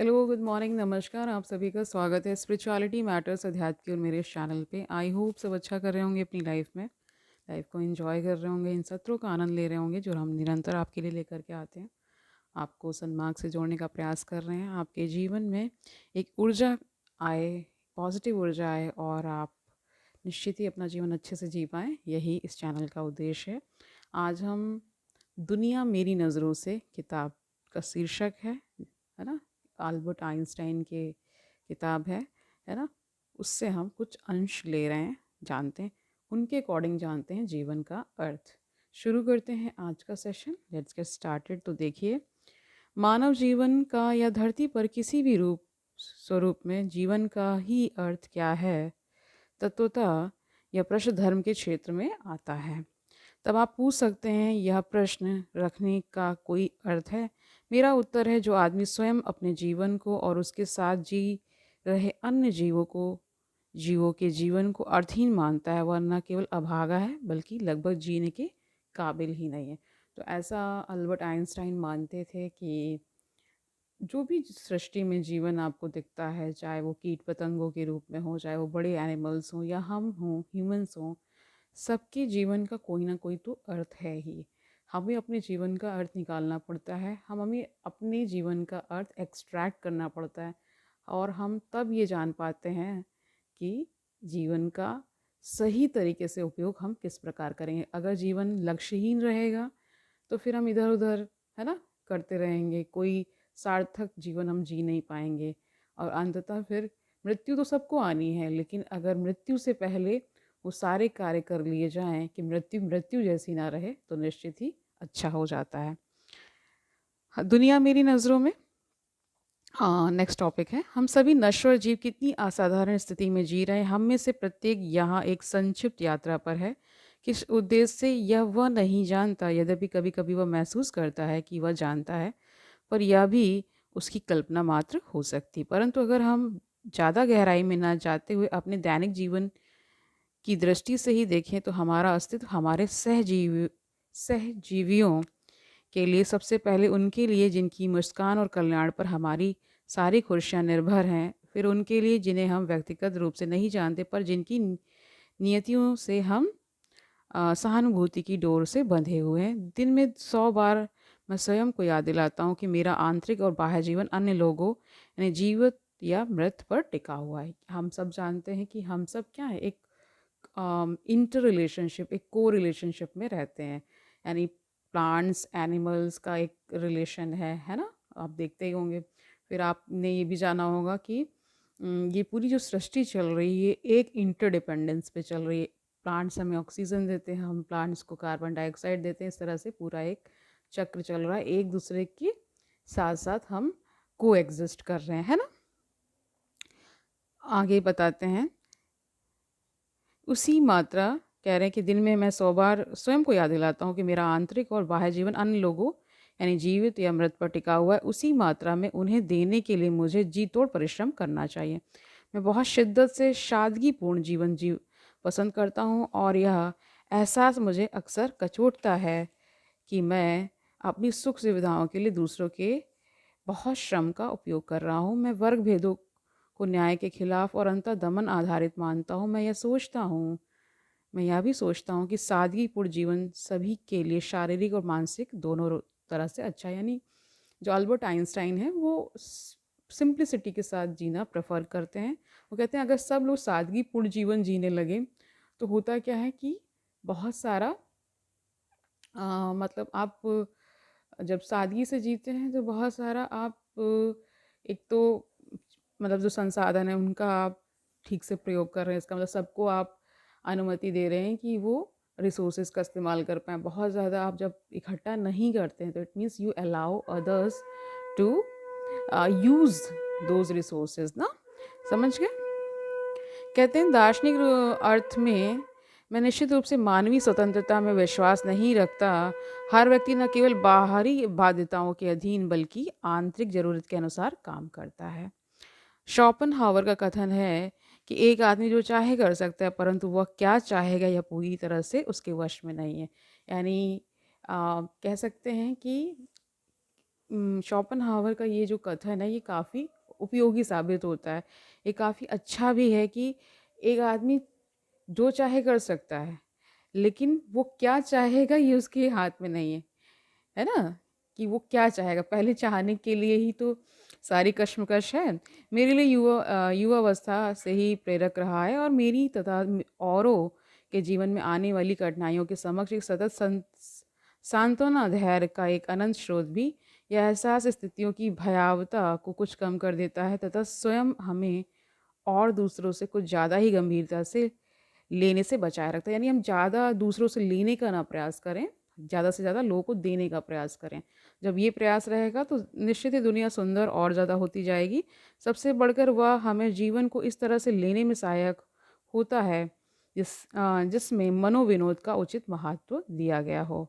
Hello, good morning, नमस्कार। आप सभी का स्वागत है स्पिरिचुअलिटी मैटर्स अध्यात्म की और मेरे इस चैनल पे। आई होप सब अच्छा कर रहे होंगे अपनी लाइफ में, लाइफ को एंजॉय कर रहे होंगे, इन सत्रों का आनंद ले रहे होंगे जो हम निरंतर आपके लिए लेकर के आते हैं। आपको सन्मार्ग से जोड़ने का प्रयास कर रहे हैं। आपके जीवन में एक ऊर्जा आए, पॉजिटिव ऊर्जा आए और आप निश्चित ही अपना जीवन अच्छे से जी पाएँ, यही इस चैनल का उद्देश्य है। आज हम दुनिया मेरी नज़रों से किताब का शीर्षक है ना? अल्बर्ट आइंस्टाइन के किताब है ना? उससे हम कुछ अंश ले रहे हैं, जानते हैं, उनके अकॉर्डिंग जानते हैं जीवन का अर्थ। शुरू करते हैं आज का सेशन। Let's get started. तो देखिए, मानव जीवन का या धरती पर किसी भी रूप स्वरूप में जीवन का ही अर्थ क्या है, तत्वतः यह प्रश्न धर्म के क्षेत्र में आता है। तब आप पूछ सकते हैं, यह प्रश्न रखने का कोई अर्थ है? मेरा उत्तर है, जो आदमी स्वयं अपने जीवन को और उसके साथ जी रहे अन्य जीवों के जीवन को अर्थहीन मानता है, वह न केवल अभागा है बल्कि लगभग जीने के काबिल ही नहीं है। तो ऐसा अल्बर्ट आइंस्टाइन मानते थे कि जो भी सृष्टि में जीवन आपको दिखता है, चाहे वो कीट पतंगों के रूप में हो, चाहे वो बड़े एनिमल्स हों या हम हों, ह्यूमंस हों, सबके जीवन का कोई ना कोई तो अर्थ है ही। हमें अपने जीवन का अर्थ निकालना पड़ता है, हमें अपने जीवन का अर्थ एक्सट्रैक्ट करना पड़ता है और हम तब ये जान पाते हैं कि जीवन का सही तरीके से उपयोग हम किस प्रकार करेंगे। अगर जीवन लक्ष्यहीन रहेगा तो फिर हम इधर उधर, है ना, करते रहेंगे, कोई सार्थक जीवन हम जी नहीं पाएंगे और अंततः फिर मृत्यु तो सबको आनी है, लेकिन अगर मृत्यु से पहले वो सारे कार्य कर लिए जाएं कि मृत्यु मृत्यु जैसी ना रहे तो निश्चित ही अच्छा हो जाता है। हाँ, दुनिया मेरी नज़रों में। हाँ, नेक्स्ट टॉपिक है, हम सभी नश्वर जीव कितनी असाधारण स्थिति में जी रहे हैं। हम में से प्रत्येक यहाँ एक संक्षिप्त यात्रा पर है। किस उद्देश्य से, यह वह नहीं जानता, यद्यपि कभी कभी वह महसूस करता है कि वह जानता है, पर यह भी उसकी कल्पना मात्र हो सकती। परंतु अगर हम ज़्यादा गहराई में ना जाते हुए अपने दैनिक जीवन की दृष्टि से ही देखें, तो हमारा अस्तित्व हमारे सहजीवियों के लिए, सबसे पहले उनके लिए जिनकी मुस्कान और कल्याण पर हमारी सारी खुशियाँ निर्भर हैं, फिर उनके लिए जिन्हें हम व्यक्तिगत रूप से नहीं जानते पर जिनकी नियतियों से हम सहानुभूति की डोर से बंधे हुए हैं। दिन में 100 बार मैं स्वयं को याद दिलाता हूँ कि मेरा आंतरिक और बाह्य जीवन अन्य लोगों यानी जीवित या मृत पर टिका हुआ है। हम सब जानते हैं कि हम सब क्या है, एक इंटर रिलेशनशिप, एक को रिलेशनशिप में रहते हैं। यानी प्लांट्स एनिमल्स का एक रिलेशन है ना? आप देखते ही होंगे। फिर आपने ये भी जाना होगा कि ये पूरी जो सृष्टि चल रही है एक इंटरडिपेंडेंस पे चल रही है। प्लांट्स हमें ऑक्सीजन देते हैं, हम प्लांट्स को कार्बन डाइऑक्साइड देते हैं। इस तरह से पूरा एक चक्र चल रहा है, एक दूसरे के साथ साथ हम को एग्जिस्ट कर रहे हैं, है ना? आगे बताते हैं। उसी मात्रा कह रहे हैं कि दिन में मैं 100 बार स्वयं को याद दिलाता हूँ कि मेरा आंतरिक और बाह्य जीवन अन्य लोगों यानी जीवित या मृत पर टिका हुआ है। उसी मात्रा में उन्हें देने के लिए मुझे जी तोड़ परिश्रम करना चाहिए। मैं बहुत शिद्दत से सादगीपूर्ण जीवन जीव पसंद करता हूँ और यह एहसास मुझे अक्सर कचोटता है कि मैं अपनी सुख सुविधाओं के लिए दूसरों के बहुत श्रम का उपयोग कर रहा हूँ। मैं वर्ग भेदों को न्याय के खिलाफ और अंतर दमन आधारित मानता हूँ। मैं यह भी सोचता हूँ कि सादगीपूर्ण जीवन सभी के लिए शारीरिक और मानसिक दोनों तरह से अच्छा है। यानी जो अल्बर्ट आइंस्टाइन है वो सिंप्लिसिटी के साथ जीना प्रेफर करते हैं। वो कहते हैं, अगर सब लोग सादगीपूर्ण जीवन जीने लगे तो होता क्या है कि बहुत सारा मतलब आप जब सादगी से जीते हैं तो बहुत सारा आप एक तो मतलब जो संसाधन है उनका आप ठीक से प्रयोग कर रहे हैं। इसका मतलब सबको आप अनुमति दे रहे हैं कि वो रिसोर्सेज का इस्तेमाल कर पाएँ। बहुत ज़्यादा आप जब इकट्ठा नहीं करते हैं तो it means you allow others to use those resources ना। समझ गए? कहते हैं, दार्शनिक अर्थ में मैं निश्चित रूप से मानवीय स्वतंत्रता में विश्वास नहीं रखता। हर व्यक्ति न केवल बाहरी बाध्यताओं के अधीन बल्कि आंतरिक जरूरत के अनुसार काम करता है। शोपेनहावर का कथन है कि एक आदमी जो चाहे कर सकता है, परंतु वह क्या चाहेगा यह पूरी तरह से उसके वश में नहीं है। यानी कह सकते हैं कि शोपेनहावर का ये जो कथन है ये काफ़ी उपयोगी साबित होता है। ये काफ़ी अच्छा भी है कि एक आदमी जो चाहे कर सकता है, लेकिन वो क्या चाहेगा ये उसके हाथ में नहीं है ना? कि वो क्या चाहेगा, पहले चाहने के लिए ही तो सारी कशमकश है। मेरे लिए युवावस्था से ही प्रेरक रहा है और मेरी तथा औरों के जीवन में आने वाली कठिनाइयों के समक्ष एक सतत सांत्वना धैर्य का एक अनंत स्रोत भी। यह एहसास स्थितियों की भयावता को कुछ कम कर देता है तथा स्वयं हमें और दूसरों से कुछ ज़्यादा ही गंभीरता से लेने से बचाए रखता है। यानी हम ज़्यादा दूसरों से लेने का ना प्रयास करें, ज़्यादा से ज़्यादा लोगों को देने का प्रयास करें। जब ये प्रयास रहेगा तो निश्चित ही दुनिया सुंदर और ज़्यादा होती जाएगी। सबसे बढ़कर वह हमें जीवन को इस तरह से लेने में सहायक होता है जिसमें मनोविनोद का उचित महत्व दिया गया हो।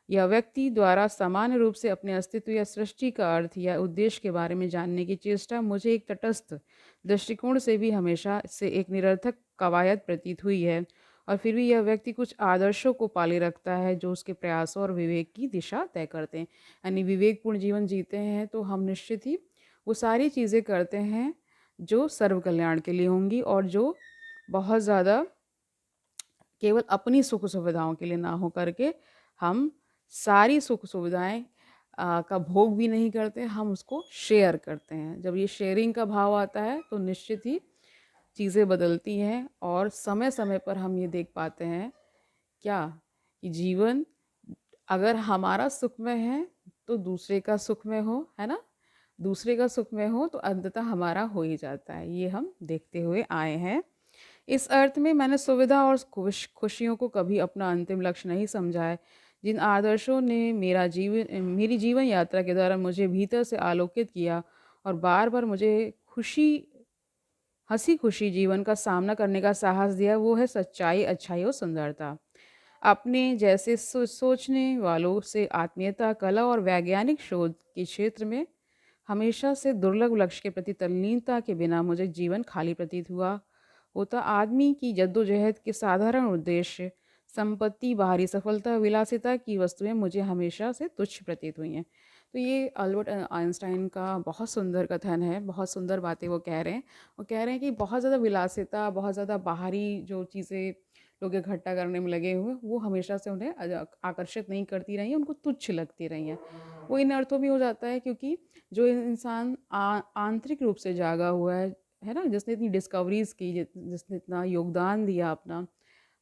या व्यक्ति द्वारा सामान्य रूप से अपने अस्तित्व या सृष्टि का अर्थ या उद्देश्य के बारे में जानने की चेष्टा मुझे एक तटस्थ दृष्टिकोण से भी हमेशा से एक निरर्थक कवायद प्रतीत हुई है। और फिर भी यह व्यक्ति कुछ आदर्शों को पाले रखता है जो उसके प्रयासों और विवेक की दिशा तय करते हैं। यानी विवेकपूर्ण जीवन जीते हैं तो हम निश्चित ही वो सारी चीज़ें करते हैं जो सर्व कल्याण के लिए होंगी और जो बहुत ज़्यादा केवल अपनी सुख सुविधाओं के लिए ना हो करके हम सारी सुख सुविधाएं का भोग भी नहीं करते, हम उसको शेयर करते हैं। जब ये शेयरिंग का भाव आता है तो निश्चित ही चीज़ें बदलती हैं और समय समय पर हम ये देख पाते हैं क्या कि जीवन अगर हमारा सुखमय है तो दूसरे का सुखमय हो, है ना? दूसरे का सुखमय हो तो अंततः हमारा हो ही जाता है। ये हम देखते हुए आए हैं। इस अर्थ में मैंने सुविधा और खुशियों को कभी अपना अंतिम लक्ष्य नहीं समझा है। जिन आदर्शों ने मेरी जीवन यात्रा के दौरान मुझे भीतर से आलोकित किया और बार बार मुझे हंसी खुशी जीवन का सामना करने का साहस दिया, वो है सच्चाई, अच्छाई और सुंदरता। अपने जैसे सोचने वालों से आत्मीयता, कला और वैज्ञानिक शोध के क्षेत्र में हमेशा से दुर्लभ लक्ष्य के प्रति तल्लीनता के बिना मुझे जीवन खाली प्रतीत हुआ होता। आदमी की जद्दोजहद के साधारण उद्देश्य, संपत्ति, बाहरी सफलता, विलासिता की वस्तुएं मुझे हमेशा से तुच्छ प्रतीत हुई हैं। तो ये अल्बर्ट आइंस्टाइन का बहुत सुंदर कथन है, बहुत सुंदर बातें वो कह रहे हैं। वो कह रहे हैं कि बहुत ज़्यादा विलासिता, बहुत ज़्यादा बाहरी जो चीज़ें लोग इकट्ठा करने में लगे हुए, वो हमेशा से उन्हें आकर्षित नहीं करती रही हैं, उनको तुच्छ लगती रही हैं। वो इन अर्थों में हो जाता है क्योंकि जो इंसान आंतरिक रूप से जागा हुआ है ना, जिसने इतनी डिस्कवरीज की, जिसने इतना योगदान दिया अपना,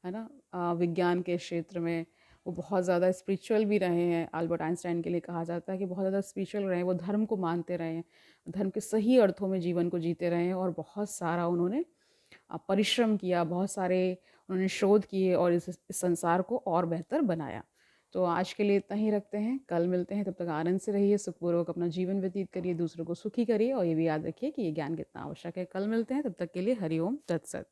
है ना, विज्ञान के क्षेत्र में, वो बहुत ज़्यादा स्पिरिचुअल भी रहे हैं। अल्बर्ट आइंस्टाइन के लिए कहा जाता है कि बहुत ज़्यादा स्पिरिचुअल रहे हैं, वो धर्म को मानते रहे हैं, धर्म के सही अर्थों में जीवन को जीते रहे हैं और बहुत सारा उन्होंने परिश्रम किया, बहुत सारे उन्होंने शोध किए और इस संसार को और बेहतर बनाया। तो आज के लिए इतना ही रखते हैं, कल मिलते हैं। तब तक आनंद से रहिए, सुखपूर्वक अपना जीवन व्यतीत करिए, दूसरों को सुखी करिए और ये भी याद रखिए कि ये ज्ञान कितना आवश्यक है। कल मिलते हैं, तब तक के लिए हरि ओम तत्सत।